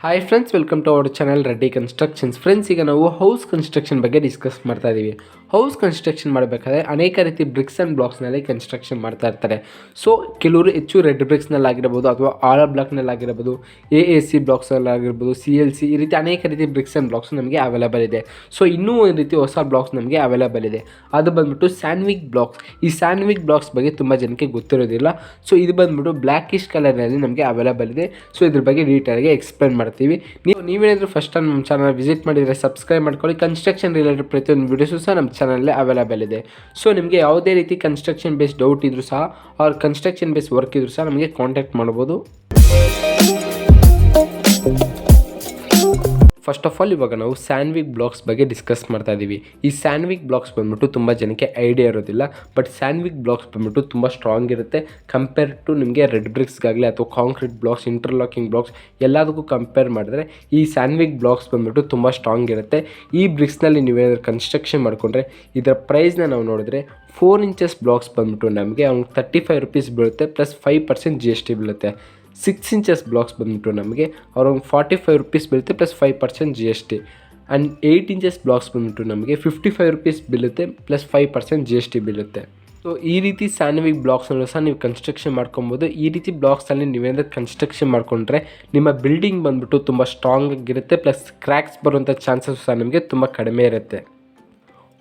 Hi friends, welcome to our channel Reddy constructions. Friends, ಈಗ ನಾವು house construction ಬಗ್ಗೆ discuss ಮಾಡ್ತಾ ಇದ್ದೀವಿ. ಹೌಸ್ ಕನ್ಸ್ಟ್ರಕ್ಷನ್ ಮಾಡಬೇಕಾದ್ರೆ ಅನೇಕ ರೀತಿ ಬ್ರಿಕ್ಸ್ ಆ್ಯಂಡ್ ಬ್ಲಾಕ್ಸ್ನಲ್ಲಿ ಕನ್ಸ್ಟ್ರಕ್ಷನ್ ಮಾಡ್ತಾ ಇರ್ತಾರೆ. ಸೊ ಕೆಲವರು ಹೆಚ್ಚು ರೆಡ್ ಬ್ರಿಕ್ಸ್ನಲ್ಲಾಗಿರ್ಬೋದು ಅಥವಾ ಆಲ್ ಬ್ಲಾಕ್ನಲ್ಲಾಗಿರ್ಬೋದು, AC ಬ್ಲಾಕ್ಸ್ನಲ್ಲಾಗಿರ್ಬೋದು, CLC, ಈ ರೀತಿ ಅನೇಕ ರೀತಿ ಬ್ರಿಕ್ಸ್ ಆ್ಯಂಡ್ ಬ್ಲಾಕ್ಸ್ ನಮಗೆ ಅವೈಲೇಬಲ್ ಇದೆ. ಸೊ ಇನ್ನೂ ಒಂದು ರೀತಿ ಹೊಸ ಬ್ಲಾಕ್ಸ್ ನಮಗೆ ಅವೈಲೇಬಲ್ ಇದೆ. ಅದು ಬಂದ್ಬಿಟ್ಟು ಸ್ಯಾನ್ವಿಕ್ ಬ್ಲಾಕ್ಸ್. ಈ ಸ್ಯಾನ್ವಿಕ್ ಬ್ಲಾಕ್ಸ್ ಬಗ್ಗೆ ತುಂಬ ಜನಕ್ಕೆ ಗೊತ್ತಿರೋದಿಲ್ಲ. ಸೊ ಇದು ಬಂದ್ಬಿಟ್ಟು ಬ್ಲ್ಯಾಕಿಶ್ ಕಲರ್ನಲ್ಲಿ ನಮಗೆ ಅವೈಲೇಬಲ್ ಇದೆ. ಸೊ ಇದ್ರ ಬಗ್ಗೆ ಡೀಟೇಲಾಗಿ ಎಕ್ಸ್ಪ್ಲೇನ್ ಮಾಡ್ತೀವಿ. ನೀವೇನಾದರೂ ಫಸ್ಟ್ ಟೈಮ್ ನಮ್ಮ ಚಾನಲ್ ವಿಸಿಟ್ ಮಾಡಿದರೆ ಸಬ್ಸ್ಕ್ರೈಬ್ ಮಾಡ್ಕೊಳ್ಳಿ. ಕನ್ಸ್ಟ್ರಕ್ಷನ್ ರಿಲೇಟೆಡ್ ಪ್ರತಿಯೊಂದು ವೀಡಿಯೋಸು ಸಹ ನಮ್ಮ ಚಾನಲಲ್ಲಿ ಅವೈಲೇಬಲ್ ಇದೆ. ಸೊ ನಿಮಗೆ ಯಾವುದೇ ರೀತಿ ಕನ್ಸ್ಟ್ರಕ್ಷನ್ ಬೇಸ್ ಡೌಟ್ ಇದ್ರೂ ಸಹ ಅವ್ರ ಕನ್ಸ್ಟ್ರಕ್ಷನ್ ಬೇಸ್ ವರ್ಕ್ ಇದ್ರೂ ಸಹ ನಮಗೆ ಕಾಂಟ್ಯಾಕ್ಟ್ ಮಾಡ್ಬೋದು. ಫಸ್ಟ್ ಆಫ್ ಆಲ್ ಇವಾಗ ನಾವು ಸ್ಯಾನ್ವಿಕ್ ಬ್ಲಾಕ್ಸ್ ಬಗ್ಗೆ ಡಿಸ್ಕಸ್ ಮಾಡ್ತಾ ಇದ್ದೀವಿ. ಈ ಸ್ಯಾನ್ವಿಕ್ ಬ್ಲಾಕ್ಸ್ ಬಂದ್ಬಿಟ್ಟು ತುಂಬ ಜನಕ್ಕೆ ಐಡಿಯಾ ಇರೋದಿಲ್ಲ. ಬಟ್ ಸ್ಯಾನ್ವಿಕ್ ಬ್ಲಾಕ್ಸ್ ಬಂದ್ಬಿಟ್ಟು ತುಂಬ ಸ್ಟ್ರಾಂಗ್ ಇರುತ್ತೆ ಕಂಪೇರ್ ಟು ನಿಮಗೆ ರೆಡ್ ಬ್ರಿಕ್ಸ್ಗಾಗಲಿ ಅಥವಾ ಕಾಂಕ್ರೀಟ್ ಬ್ಲಾಕ್ಸ್, ಇಂಟರ್ಲಾಕಿಂಗ್ ಬ್ಲಾಕ್ಸ್ ಎಲ್ಲದಕ್ಕೂ ಕಂಪೇರ್ ಮಾಡಿದ್ರೆ ಈ ಸ್ಯಾನ್ವಿಕ್ ಬ್ಲಾಕ್ಸ್ ಬಂದ್ಬಿಟ್ಟು ತುಂಬ ಸ್ಟ್ರಾಂಗ್ ಇರುತ್ತೆ. ಈ ಬ್ರಿಕ್ಸ್ನಲ್ಲಿ ನೀವೇನಾದರೂ ಕನ್ಸ್ಟ್ರಕ್ಷನ್ ಮಾಡಿಕೊಂಡ್ರೆ ಇದರ ಪ್ರೈಸ್ನ ನಾವು ನೋಡಿದ್ರೆ 4 ಇಂಚಸ್ ಬ್ಲಾಕ್ಸ್ ಬಂದ್ಬಿಟ್ಟು ನಮಗೆ ಅವ್ನಿಗೆ 35 ರೂಪೀಸ್ ಬೀಳುತ್ತೆ, ಪ್ಲಸ್ 5% GST ಬೀಳುತ್ತೆ. 6 ಇಂಚಸ್ ಬ್ಲಾಕ್ಸ್ ಬಂದ್ಬಿಟ್ಟು ನಮಗೆ ಅವ್ರಿಗೆ 45 ರೂಪೀಸ್ ಬೀಳುತ್ತೆ, plus 5% GST. And 8 inches blocks ಬಂದ್ಬಿಟ್ಟು ನಮಗೆ 55 ರೂಪೀಸ್ ಬೀಳುತ್ತೆ, ಪ್ಲಸ್ 5% GST ಬೀಳುತ್ತೆ. ಸೊ ಈ ರೀತಿ ಸ್ಯಾನ್ವಿಕ್ ಬ್ಲಾಕ್ಸ್ನಲ್ಲೂ ಸಹ ನೀವು ಕನ್ಸ್ಟ್ರಕ್ಷನ್ ಮಾಡ್ಕೊಬೋದು. ಈ ರೀತಿ ಬ್ಲಾಕ್ಸಲ್ಲಿ ನೀವೇನಾದರೂ ಕನ್ಸ್ಟ್ರಕ್ಷನ್ ಮಾಡಿಕೊಂಡ್ರೆ ನಿಮ್ಮ ಬಿಲ್ಡಿಂಗ್ ಬಂದ್ಬಿಟ್ಟು ತುಂಬ ಸ್ಟ್ರಾಂಗ್ ಆಗಿರುತ್ತೆ, ಪ್ಲಸ್ ಕ್ರ್ಯಾಕ್ಸ್ ಬರುವಂಥ ಚಾನ್ಸಸ್ ಸಹ ನಿಮಗೆ ತುಂಬ ಕಡಿಮೆ ಇರುತ್ತೆ.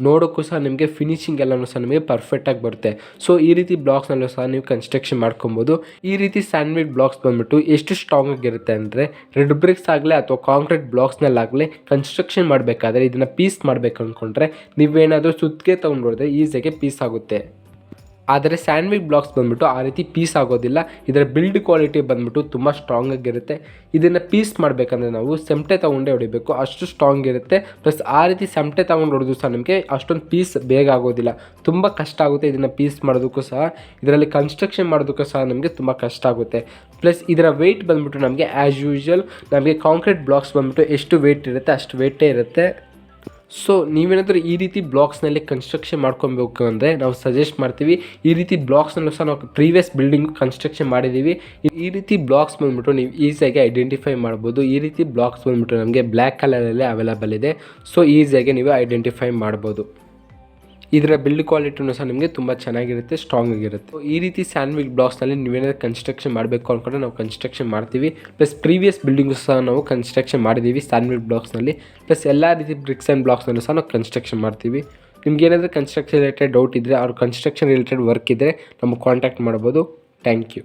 ನೋಡೋಕ್ಕೂ ಸಹ ನಿಮಗೆ ಫಿನಿಶಿಂಗ್ ಎಲ್ಲನೂ ಸಹ ನಿಮಗೆ ಪರ್ಫೆಕ್ಟಾಗಿ ಬರುತ್ತೆ. ಸೊ ಈ ರೀತಿ ಬ್ಲಾಕ್ಸ್ನಲ್ಲೂ ಸಹ ನೀವು ಕನ್ಸ್ಟ್ರಕ್ಷನ್ ಮಾಡ್ಕೊಬೋದು. ಈ ರೀತಿ ಸ್ಯಾನ್ವಿಕ್ ಬ್ಲಾಕ್ಸ್ ಬಂದ್ಬಿಟ್ಟು ಎಷ್ಟು ಸ್ಟ್ರಾಂಗ್ ಆಗಿರುತ್ತೆ ಅಂದರೆ ರೆಡ್ ಬ್ರಿಕ್ಸ್ ಆಗಲಿ ಅಥವಾ ಕಾಂಕ್ರೀಟ್ ಬ್ಲಾಕ್ಸ್ನಲ್ಲಾಗಲಿ ಕನ್ಸ್ಟ್ರಕ್ಷನ್ ಮಾಡಬೇಕಾದ್ರೆ ಇದನ್ನು ಪೀಸ್ ಮಾಡಬೇಕು ಅಂದ್ಕೊಂಡ್ರೆ ನೀವೇನಾದರೂ ಸುತ್ತಿಗೆ ತೊಗೊಂಡೋದ್ರೆ ಈಸಿಯಾಗಿ ಪೀಸ್ ಆಗುತ್ತೆ. ಆದರೆ ಸ್ಯಾನ್ವಿಕ್ ಬ್ಲಾಕ್ಸ್ ಬಂದ್ಬಿಟ್ಟು ಆ ರೀತಿ ಪೀಸ್ ಆಗೋದಿಲ್ಲ. ಇದರ ಬಿಲ್ಡ್ ಕ್ವಾಲಿಟಿ ಬಂದ್ಬಿಟ್ಟು ತುಂಬ ಸ್ಟ್ರಾಂಗ್ ಆಗಿರುತ್ತೆ. ಇದನ್ನು ಪೀಸ್ ಮಾಡಬೇಕಂದ್ರೆ ನಾವು ಸೆಮಟೆ ತೊಗೊಂಡೇ ಹೊಡಿಬೇಕು, ಅಷ್ಟು ಸ್ಟ್ರಾಂಗ್ ಇರುತ್ತೆ. ಪ್ಲಸ್ ಆ ರೀತಿ ಸೆಮಟೆ ತೊಗೊಂಡು ಹೊಡೆದು ಸಹ ನಮಗೆ ಅಷ್ಟೊಂದು ಪೀಸ್ ಬೇಗ ಆಗೋದಿಲ್ಲ, ತುಂಬ ಕಷ್ಟ ಆಗುತ್ತೆ. ಇದನ್ನು ಪೀಸ್ ಮಾಡೋದಕ್ಕೂ ಸಹ, ಇದರಲ್ಲಿ ಕನ್ಸ್ಟ್ರಕ್ಷನ್ ಮಾಡೋದಕ್ಕೂ ಸಹ ನಮಗೆ ತುಂಬ ಕಷ್ಟ ಆಗುತ್ತೆ. ಪ್ಲಸ್ ಇದರ ವೆಯ್ಟ್ ಬಂದ್ಬಿಟ್ಟು ನಮಗೆ ಆ್ಯಸ್ ಯೂಶ್ವಲ್ ನಮಗೆ ಕಾಂಕ್ರೀಟ್ ಬ್ಲಾಕ್ಸ್ ಬಂದ್ಬಿಟ್ಟು ಎಷ್ಟು ವೆಯ್ಟ್ ಇರುತ್ತೆ ಅಷ್ಟು ವೆಯ್ಟೇ ಇರುತ್ತೆ. ಸೊ ನೀವೇನಾದರೂ ಈ ರೀತಿ ಬ್ಲಾಕ್ಸ್ನಲ್ಲಿ ಕನ್ಸ್ಟ್ರಕ್ಷನ್ ಮಾಡ್ಕೊಬೇಕು ಅಂದರೆ ನಾವು ಸಜೆಸ್ಟ್ ಮಾಡ್ತೀವಿ. ಈ ರೀತಿ ಬ್ಲಾಕ್ಸ್ನಲ್ಲೂ ಸಹ ನಾವು ಪ್ರೀವಿಯಸ್ ಬಿಲ್ಡಿಂಗ್ ಕನ್ಸ್ಟ್ರಕ್ಷನ್ ಮಾಡಿದ್ದೀವಿ. ಈ ರೀತಿ ಬ್ಲಾಕ್ಸ್ ಬಂದ್ಬಿಟ್ಟು ನೀವು ಈಸಿಯಾಗಿ ಐಡೆಂಟಿಫೈ ಮಾಡ್ಬೋದು. ಈ ರೀತಿ ಬ್ಲಾಕ್ಸ್ ಬಂದ್ಬಿಟ್ಟು ನಮಗೆ ಬ್ಲ್ಯಾಕ್ ಕಲರಲ್ಲಿ ಅವೈಲೇಬಲ್ ಇದೆ. ಸೊ ಈಸಿಯಾಗಿ ನೀವು ಐಡೆಂಟಿಫೈ ಮಾಡ್ಬೋದು. ಇದರ ಬಿಲ್ಡ್ ಕ್ವಾಲಿಟಿನೂ ಸಹ ನಿಮಗೆ ತುಂಬ ಚೆನ್ನಾಗಿರುತ್ತೆ, ಸ್ಟ್ರಾಂಗ್ ಆಗಿರುತ್ತೆ. ಈ ರೀತಿ ಸ್ಯಾನ್ವಿಕ್ ಬ್ಲಾಕ್ಸ್ನಲ್ಲಿ ನೀವೇನಾದರೂ ಕನ್ಸ್ಟ್ರಕ್ಷನ್ ಮಾಡಬೇಕು ಅಂದ್ಕೊಂಡ್ರೆ ನಾವು ಕನ್ಸ್ಟ್ರಕ್ಷನ್ ಮಾಡ್ತೀವಿ. ಪ್ಲಸ್ ಪ್ರೀವಿಯಸ್ ಬಿಲ್ಡಿಂಗು ಸಹ ನಾವು ಕನ್ಸ್ಟ್ರಕ್ಷನ್ ಮಾಡಿದ್ದೀವಿ ಸ್ಯಾನ್ವಿಕ್ ಬ್ಲಾಕ್ಸ್ನಲ್ಲಿ. ಪ್ಲಸ್ ಎಲ್ಲ ರೀತಿ ಬ್ರಿಕ್ಸ್ ಆ್ಯಂಡ್ ಬ್ಲಾಕ್ಸ್ನಲ್ಲೂ ಸಹ ನಾವು ಕನ್ಸ್ಟ್ರಕ್ಷನ್ ಮಾಡ್ತೀವಿ. ನಿಮ್ಗೆ ಏನಾದರೂ ಕನ್ಸ್ಟ್ರಕ್ಷನ್ ರಿಲೇಟೆಡ್ ಡೌಟ್ ಇದ್ದರೆ ಅವ್ರ ಕನ್ಸ್ಟ್ರಕ್ಷನ್ ರಿಲೇಟೆಡ್ ವರ್ಕ್ ಇದ್ದರೆ ನಮಗೆ ಕಾಂಟ್ಯಾಕ್ಟ್ ಮಾಡ್ಬೋದು. Thank you.